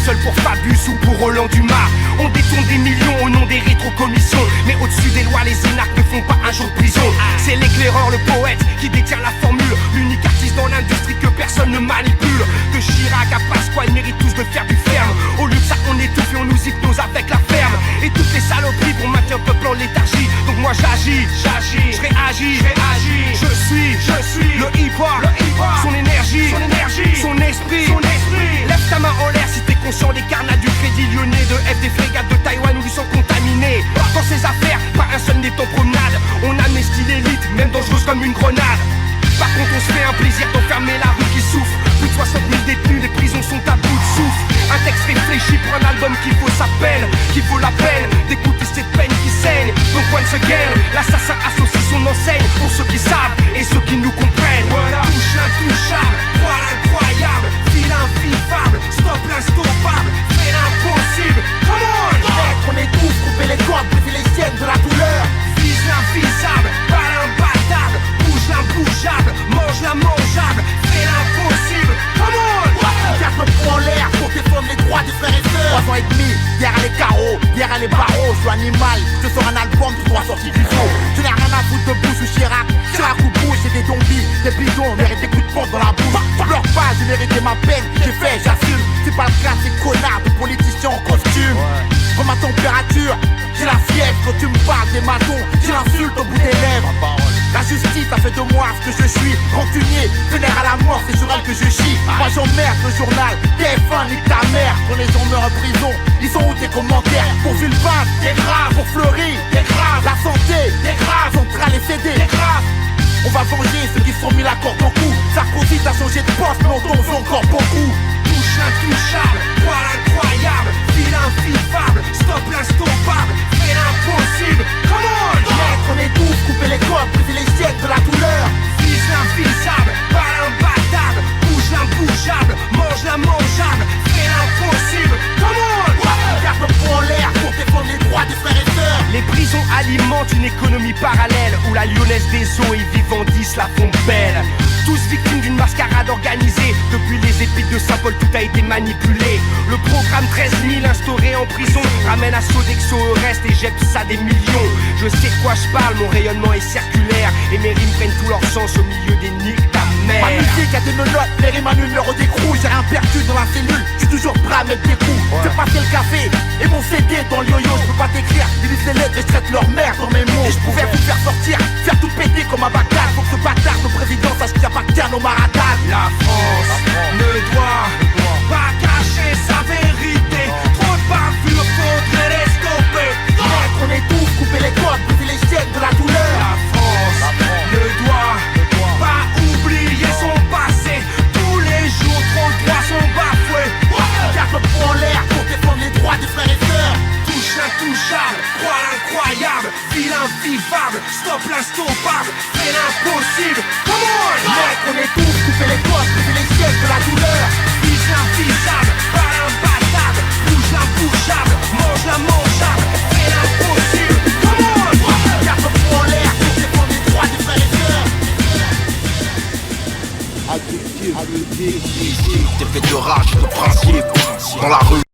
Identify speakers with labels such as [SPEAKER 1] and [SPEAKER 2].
[SPEAKER 1] seul pour Fabius ou pour Roland Dumas. On détourne des millions au nom des rétrocommissions, mais au-dessus des lois, les énarques ne font pas un jour de prison. C'est l'éclaireur, le poète, qui détient la formule, l'unique artiste dans l'industrie que personne ne manipule. De Chirac à Pasqua, ils méritent tous de faire du ferme. Au lieu de ça, on étouffe et on nous hypnose avec la ferme. Et toutes les saloperies pour maintenir le peuple en léthargie. Donc moi j'agis, je réagis, je suis le hip-hop, son énergie, son esprit. Lève ta main en l'air si t'es conscient des carnats du Crédit Lyonnais, de F des frégates de Taïwan où ils sont contaminés. Dans ces affaires, pas un seul n'est en promenade. On amnestie l'élite, même dangereuse comme une grenade. Par contre on se fait un plaisir d'enfermer la rue qui souffre. Plus de 60 000 détenus, les prisons sont à bout de souffle. Un texte réfléchi pour un album qui vaut sa peine, qui vaut la peine d'écouter cette peine qui saigne. Donc once again, l'assassin associe son enseigne pour ceux qui savent et ceux qui nous comprennent. Voilà, touche l'intouchable, voile incroyable, fil invivable, stop l'instoppable, fais l'impossible. Come on, mec, on étouffe, couper les cordes, briser les siennes de la douleur. Vise l'invisable, pas l'imbattable, bouge l'imbougeable, mange l'immangeable, fais l'impossible. Come on, garde le poing en l'air pour défendre les droits des frères et sœurs. 3 ans et demi, derrière les carreaux, derrière les barreaux, je suis animal, je sors un album tout droit sorti du faux. Je n'ai rien à foutre de Bush ou Chirac ou Bush et des zombies, des bidons, mérite des coups de pompe dans la bouche. Pleure pas, j'ai mérité ma peine, j'ai fait, j'assume. C'est pas le cas, ces connards de politiciens en costume. Comme ma température, j'ai la fièvre quand tu me parles des matons, j'ai l'insulte au bout des lèvres. La justice a fait de moi ce que je suis, rancunier, vénère à la mort, c'est sur elle que je chie. Moi j'emmerde le journal, TF1 nique ta mère. Quand les gens meurent en prison, ils sont où tes commentaires? Pour Villepin, t'es grave, pour Fleury, t'es grave, la santé, t'es grave, Centrale et CD, t'es grave. On va venger ceux qui se sont mis la corde au cou. Sarkozy t'a changé de poste, mais on t'en veut encore beaucoup. Touche l'intouchable, voile incroyable, fil invivable, stop l'instoppable, fais l'impossible. Come on, mec, on étouffe, couper les cordes, briser les siècles de la douleur. Vise l'invisable, pas l'imbattable, bouge l'imbougeable, mange l'immangeable, fais l'impossible. Come on, garde le poing en l'air pour défendre les droits des frères et sœurs. Les prisons alimentent une économie parallèle où la lyonnaise des eaux et Vivendi la font belle. Tous victimes d'une mascarade organisée. Depuis les épiques de Saint-Paul, tout a été manipulé. Le programme 13 000 instauré en prison ramène à Sodexo Eurest et jette ça des millions. Je sais de quoi je parle, mon rayonnement est circulaire et mes rimes prennent tout leur sens au milieu des niques ta mère. Ma musique a des menottes, les rimes annulent leur d'écrou. J'ai rien perdu dans la cellule, je suis toujours prêt à mettre des coups. J'ai passé le café et mon CD dans le yo-yo. Je peux pas t'écrire, ils lisent les lettres et je traite leur mère dans mes mots. Et je pouvais vous faire sortir, faire tout péter comme un bacard. Faut que ce bâtard de président sache qu'il n'y a pas qu'un au Maradal. La France ne doit pas cacher sa vérité. Trop de bavures, faudrait les stopper. Mec, on étouffe, couper les cordes, briser les siècles de la douleur. La France ne doit pas oublier son passé. Tous les jours, trop de droits sont bafoués. Garde le poing en l'air pour défendre les droits des frères et sœurs. Touche l'intouchable, croix l'incroyable, fil invivable, stop l'instoppable, fais l'impossible. Come on, mec, on étouffe, couper les cordes, briser les siècles de la douleur. Vise l'invisable, pas l'imbattable, bouge l'imbougeable, mange l'immangeable, fais l'impossible. Come on, garde le poing en l'air pour défendre les droits des frères et sœurs.
[SPEAKER 2] T'es fait de rage, de principe, dans la rue.